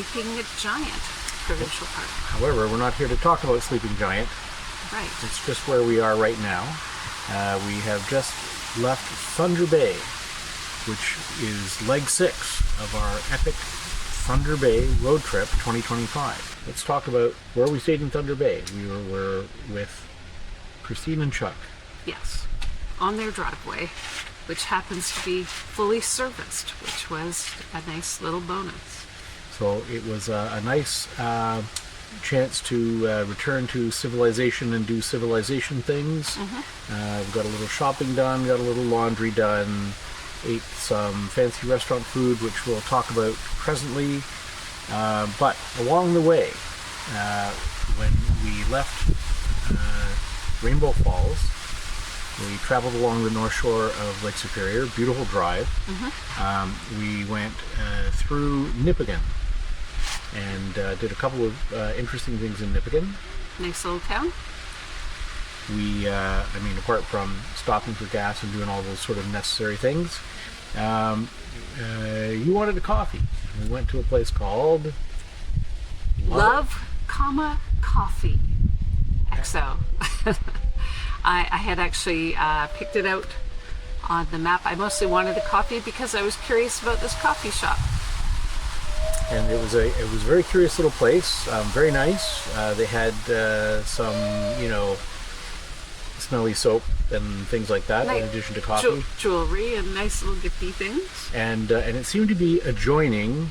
Sleeping Giant Provincial Park. However, we're not here to talk about Sleeping Giant. Right. It's just where we are right now. We have just left Thunder Bay, which is leg 6 of our epic Thunder Bay road trip 2025. Let's talk about where we stayed in Thunder Bay. We were with Christine and Chuck. Yes. On their driveway, which happens to be fully serviced, which was a nice little bonus. So it was a nice chance to return to civilization and do civilization things. We got a little shopping done, got a little laundry done, ate some fancy restaurant food, which we'll talk about presently. But along the way, when we left Rainbow Falls, we traveled along the north shore of Lake Superior, beautiful drive. We went through Nippigon and did a couple of interesting things in Nippigon. Nice little town. We, apart from stopping for gas and doing all those sort of necessary things, you wanted a coffee. We went to a place called Love, Coffee. XO. I had actually picked it out on the map. I mostly wanted a coffee because I was curious about this coffee shop. And it was a very curious little place, very nice. They had some, smelly soap and things like that, in addition to coffee. Jewelry and nice little gifty things. And it seemed to be adjoining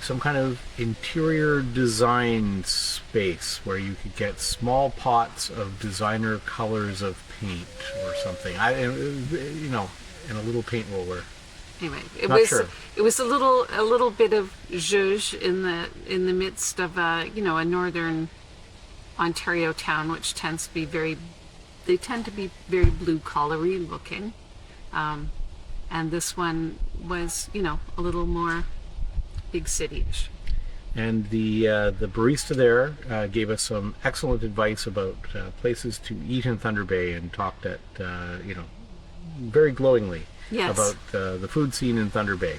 some kind of interior design space where you could get small pots of designer colors of paint or something. In a little paint roller. Anyway, it was a little bit of zhuzh in the midst of a northern Ontario town, which tends to be very blue collary looking, and this one was a little more big city-ish. And the barista there gave us some excellent advice about places to eat in Thunder Bay, and talked very glowingly about the food scene in Thunder Bay,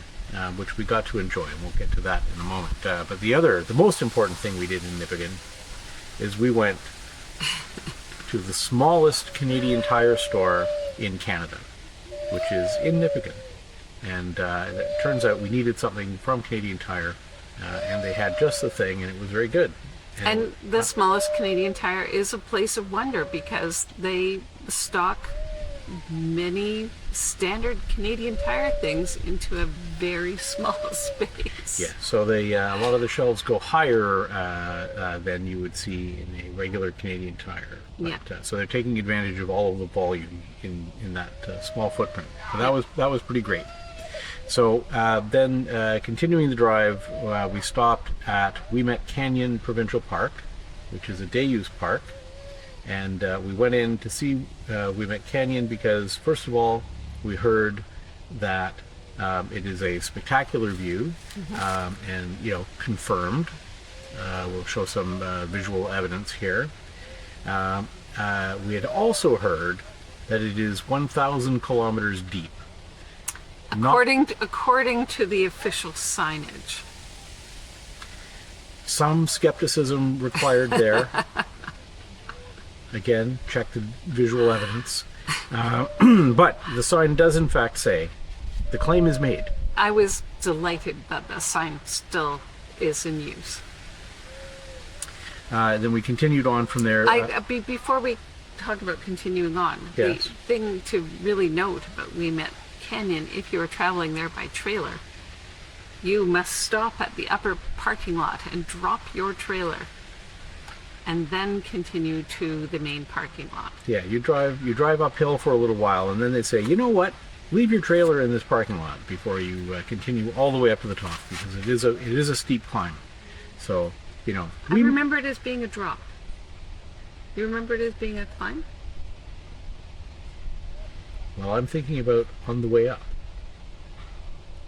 which we got to enjoy, and we'll get to that in a moment. But the most important thing we did in Nippigon is we went to the smallest Canadian Tire store in Canada, which is in Nippigon. And it turns out we needed something from Canadian Tire, and they had just the thing, and it was very good. And the smallest Canadian Tire is a place of wonder because they stock many standard Canadian Tire things into a very small space. Yeah, so a lot of the shelves go higher than you would see in a regular Canadian Tire. But, so they're taking advantage of all of the volume in that small footprint. So that was pretty great. So then continuing the drive, we stopped at Ouimet Canyon Provincial Park, which is a day-use park. And we went in to see Ouimet Canyon because, first of all, we heard that it is a spectacular view, and confirmed. We'll show some visual evidence here. We had also heard that it is 1,000 kilometers deep. According to the official signage. Some skepticism required there. Again, check the visual evidence. But the sign does in fact say, the claim is made. I was delighted that the sign still is in use. Then we continued on from there. Before we talk about continuing on, the thing to really note about Ouimet Canyon, if you are traveling there by trailer, you must stop at the upper parking lot and drop your trailer, and then continue to the main parking lot. Yeah, you drive uphill for a little while, and then they say, you know what? Leave your trailer in this parking lot before you continue all the way up to the top, because it is a steep climb. So, I remember it as being a drop. You remember it as being a climb? Well, I'm thinking about on the way up.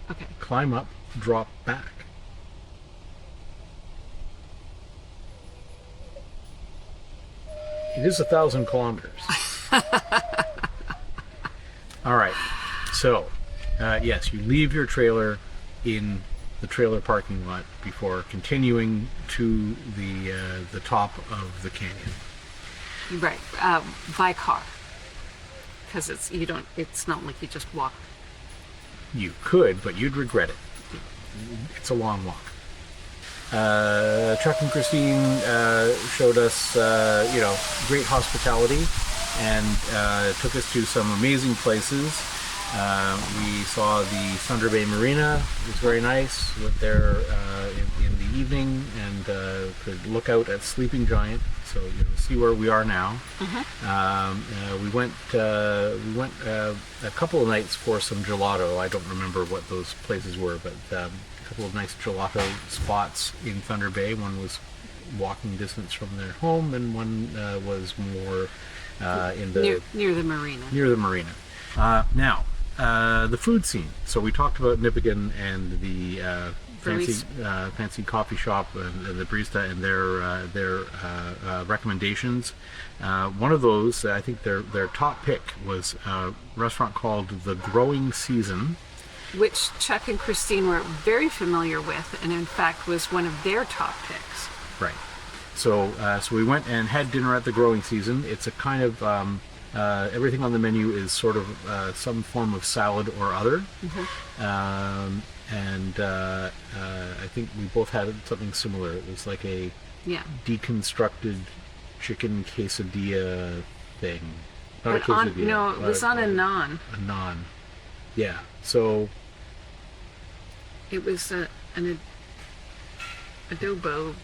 Okay. Climb up, drop back. It is 1,000 kilometers. All right. So, yes, you leave your trailer in the trailer parking lot before continuing to the top of the canyon. Right, by car, because it's not like you just walk. You could, but you'd regret it. It's a long walk. Chuck and Christine showed us, great hospitality, and took us to some amazing places. We saw the Thunder Bay Marina. It was very nice. Went there in the evening and could look out at Sleeping Giant. So see where we are now. We went a couple of nights for some gelato. I don't remember what those places were, but a couple of nice gelato spots in Thunder Bay. One was walking distance from their home, and one was more in the near the marina. Near the marina. Now, the food scene. So we talked about Nippigon and the fancy coffee shop and the barista and their recommendations. One of those, I think their top pick was a restaurant called The Growing Season, which Chuck and Christine were very familiar with, and in fact was one of their top picks. Right. So we went and had dinner at The Growing Season. It's a kind of everything on the menu is sort of some form of salad or other. I think we both had something similar. It was like a deconstructed chicken quesadilla thing. Not a quesadilla. It was on a naan. A naan. Yeah. So it was an adobo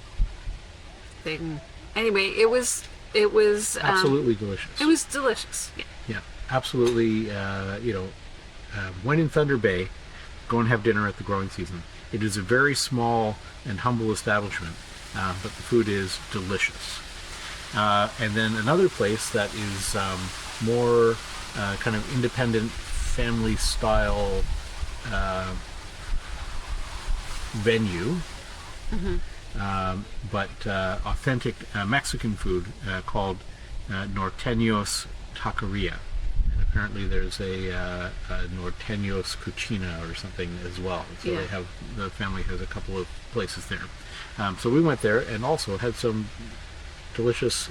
thing. Anyway, it was absolutely delicious. It was delicious. Yeah. Yeah. Absolutely. When in Thunder Bay, go and have dinner at The Growing Season. It is a very small and humble establishment, but the food is delicious. And then another place that is more kind of independent, family-style venue, but authentic Mexican food called Norteños Taqueria. Apparently there's a Norteños Cucina or something as well. So the family has a couple of places there. So we went there and also had some delicious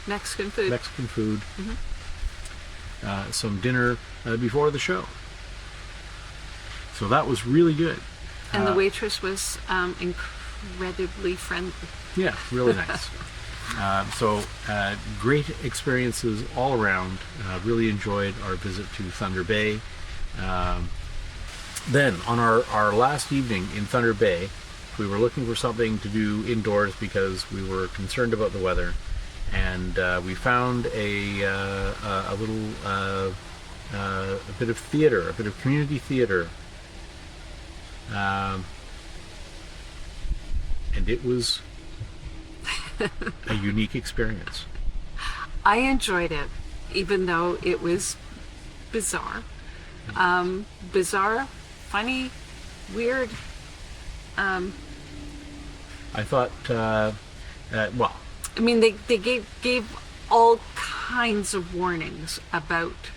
Mexican food. Some dinner before the show. So that was really good. And the waitress was incredibly friendly. Yeah, really nice. Great experiences all around. Really enjoyed our visit to Thunder Bay. Then, on our last evening in Thunder Bay, we were looking for something to do indoors because we were concerned about the weather, and we found a little a bit of theater, a bit of community theater, and it was a unique experience. I enjoyed it, even though it was bizarre. Bizarre, funny, weird. I thought, well... I mean, they gave all kinds of warnings about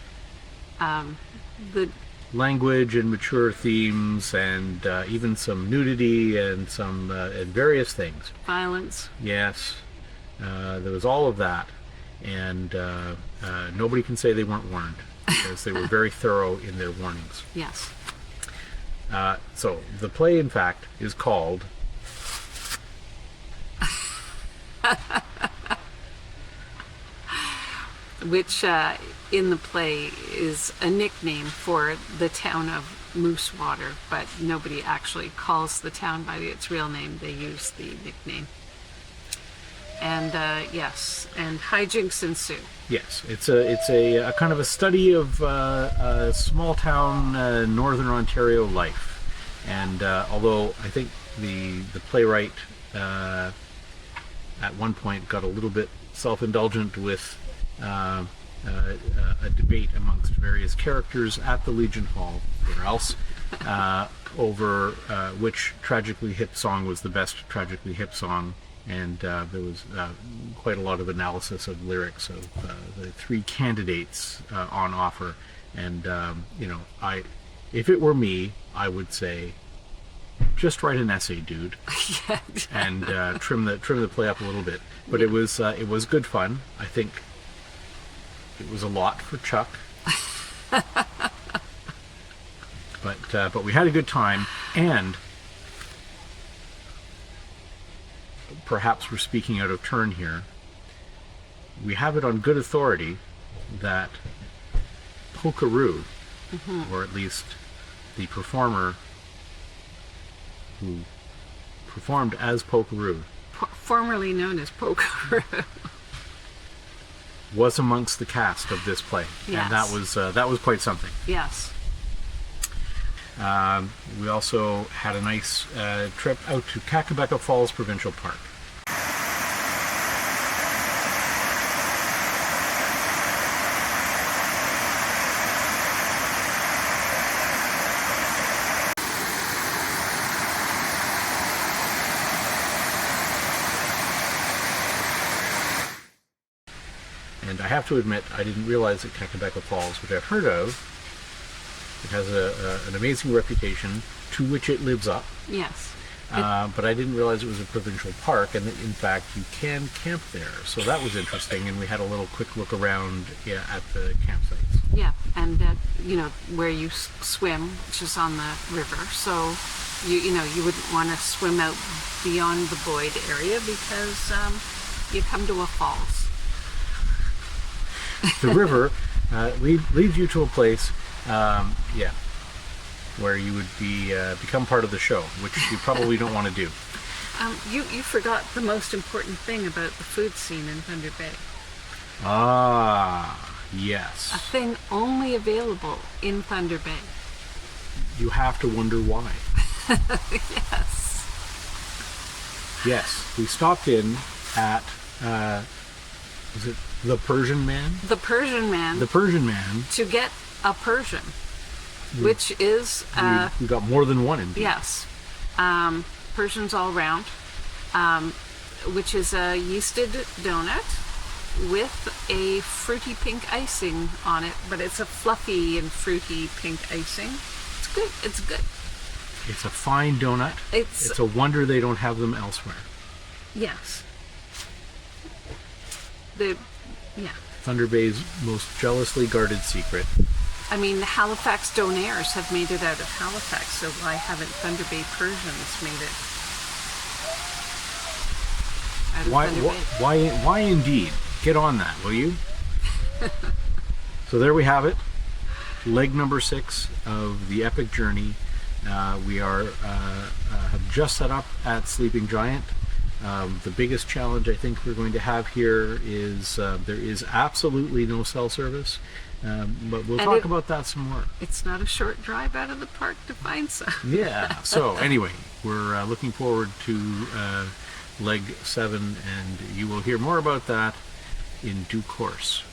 the... language and mature themes, and even some nudity and some and various things. Violence. Yes, there was all of that, and nobody can say they weren't warned because they were very thorough in their warnings. Yes. So the play, in fact, is called which in the play is a nickname for the town of Moosewater, but nobody actually calls the town by its real name. They use the nickname. And yes, and hijinks ensue. Yes, it's a kind of a study of small town northern Ontario life, and although I think the playwright at one point got a little bit self-indulgent with a debate amongst various characters at the Legion Hall or else over which Tragically Hip song was the best Tragically Hip song, and there was quite a lot of analysis of lyrics of the three candidates on offer, and if it were me, I would say just write an essay, dude, Yeah. and trim the play up a little bit. But it was good fun. I think it was a lot for Chuck, but we had a good time, and perhaps we're speaking out of turn here. We have it on good authority that Pokeroo, or at least the performer who performed as Pokeroo, Formerly known as Poker. was amongst the cast of this play, Yes. and that was quite something. Yes. We also had a nice trip out to Kakabeka Falls Provincial Park. And I have to admit, I didn't realize that Kakabeka Falls, which I've heard of, it has an amazing reputation to which it lives up. Yes. But I didn't realize it was a provincial park, and that in fact you can camp there. So that was interesting, and we had a little quick look around at the campsites. Yeah, and where you swim, which is on the river. So you wouldn't want to swim out beyond the Boyd area because you come to a falls. The river leads you to a place, where you would become part of the show, which you probably don't want to do. You forgot the most important thing about the food scene in Thunder Bay. Ah, yes. A thing only available in Thunder Bay. You have to wonder why. Yes. Yes, we stopped in at, was it the Persian Man? The Persian Man. The Persian Man. To get a Persian, which is We got more than one indeed. yes, Persians all round, which is a yeasted donut with a fruity pink icing on it, but it's a fluffy and fruity pink icing. It's good. It's good. It's a fine donut. It's a wonder they don't have them elsewhere. yes. Thunder Bay's most jealously guarded secret. I mean, the Halifax Donairs have made it out of Halifax, so why haven't Thunder Bay Persians made it out of Thunder Bay? Why indeed? Get on that, will you? So there we have it. Leg number 6 of the epic journey. We have just set up at Sleeping Giant. The biggest challenge I think we're going to have here is there is absolutely no cell service, but we'll talk about that some more. It's not a short drive out of the park to find some. Yeah, so anyway, we're looking forward to leg 7, and you will hear more about that in due course.